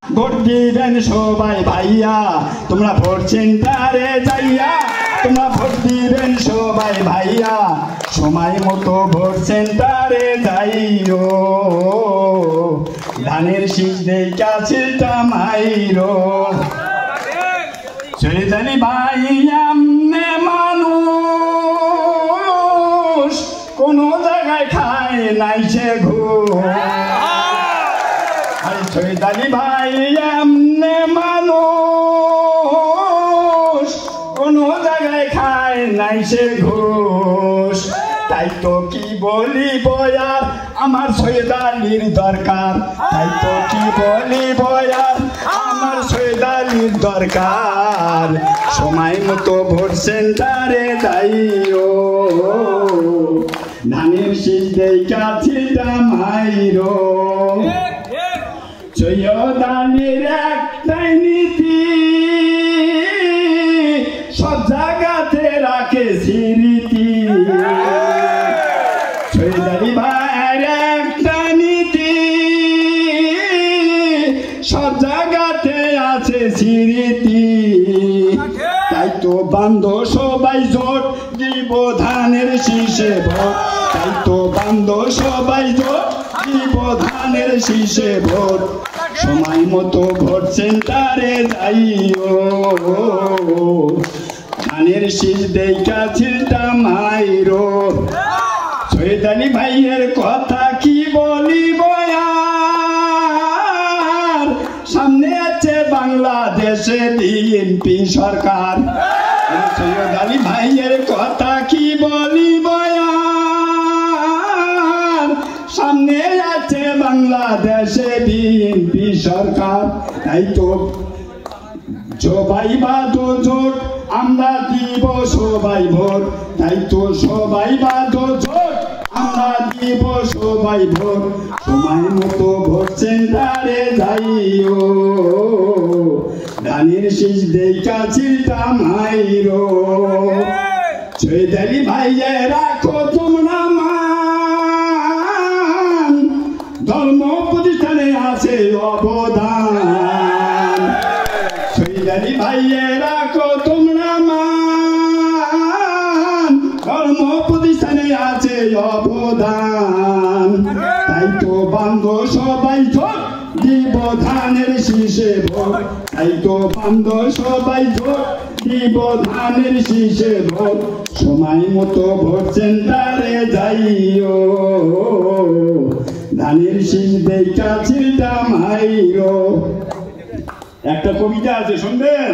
Vote দিবেন সবাই ভাইয়া, তোমরা ভোট সেন্টারে যাইয়া, তোমরা ভোট দিবেন সবাই ভাইয়া, সময় মতো ভোট সেন্টারে যাইও, ধানের শীষ দেখা ছিলটা মাইরো। চৈতালি ভাই এমনে মানুষ, কোনো জায়গায় খায় নাই সে ঘুষ। চৈতালি ভাই এমনে মানুষ, কোনো জায়গায় খায় নাই সে ঘুষ। তাই তো কি বলিব আর আমার চৈতালির দরকার, তাই তো কি বলিব আর আমার চৈতালির দরকার। সময় মতো ভোট সেন্টারে যাইও, ধানের শীষ দেখা ছিলটা মাইরো। চৈতালির একটাই নীতি, সব জায়গাতে রাখে স্মৃতি। চৈতালি ভাইয়ের একটা নীতি, সব জায়গাতে আছে স্মৃতি। তাই তো বান্ধ সবাই জোট, দিব ধানের শীষে ভোট। তাই তো বান্ধ সবাই জোট, দিব ধানের শীষে ভোট। সময় মতো ভোট সেন্টারে যাইও, ধানের শীষ দেখা ছিলটা মাইরো। চৈতালি ভাইয়ের কথা কি বলিব আর, সামনে আছে বাংলাদেশে বিএনপি সরকার। চৈতালি ভাইয়ের কথা কি বলিব আর, সামনে আছে বাংলাদেশে বিএনপি সরকার। তাই তো সবাই বাঁধো জোট, আমরা দিব সবাই ভোট। তাই তো সবাই বাঁধো জোট, আমরা দিব সবাই ভোট। সময় মতো ভোট সেন্টারে যাইও, ধানের শীষ দেখা ছিলটা মাইরো। চৈতালি ভাইয়ে রাখো তোমরা মান, ধর্ম প্রতিষ্ঠানে আছে অবদান। চৈতালি ভাইয়ে রাখো তোমরা মান, ধর্ম প্রতিষ্ঠানে আছে অবদান। তাই তো বান্ধ সবাই জোট, দিব ধানের শীষে ভোট। তাই তো বান্ধ সবাই জোট, দিব ধানের শীষে ভোট। সময় মতো ভোট সেন্টারে যাইও, ধানের শীষ দেখা ছিলটা মাইরো। একটা কবিতা আছে, শুনবেন?